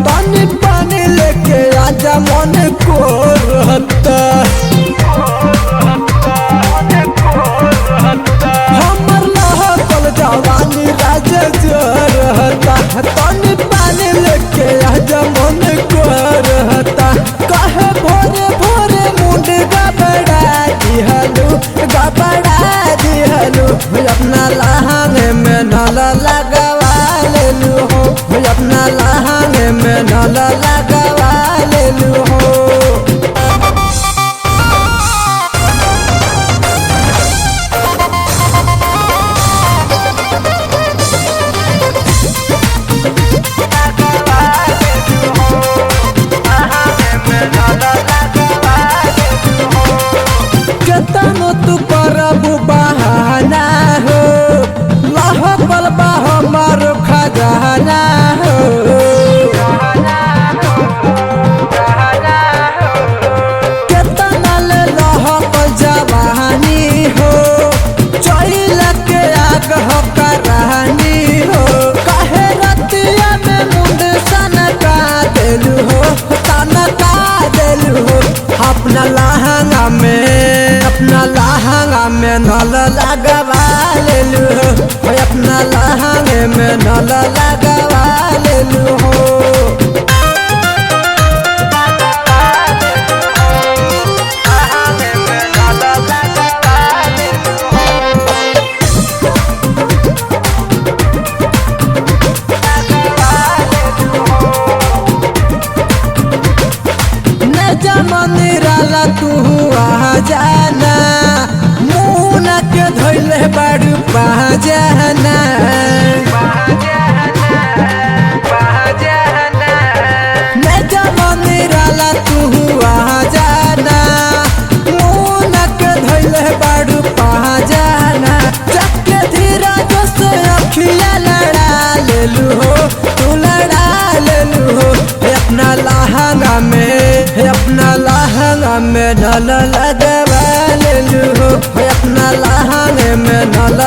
पानी पानी लेके आजा मन को रहता। हमर लहकल जवानी राजा जो रहता। पानी पानी लेके आजा मन को रहता। कहे भोरे भोरे मुंड गबड़ा दिहलू अपना लहंगे में नल लगवा लेलू हो। अपना लहंगे में नल लगवा लेलू हो। केतनो तू करबू बहाना हो, लहकल बा हमर खजाना हो। केतना ले लहकल जवानी हो, चैल के आग हो करानी हो। कहे रतिया में मुंड सनका देलू हो, तनका देलू हो। अपना लहंगा में नल लगवा लेलू हो। अपना लहंगे में नल लगवा लेलू हो। निराला तू आ जाना, मुँह के धोइले बड़ू पा जाना। निराला तू आ जाना, मुँह के धोइले बड़ू पा जाना। चक्के धीरा से अखिया लड़ा लेलू हो, तू लड़ा लेलू हो। अपना लहंगा में नल लगवा लेलू हो। अपना लहंगे में नल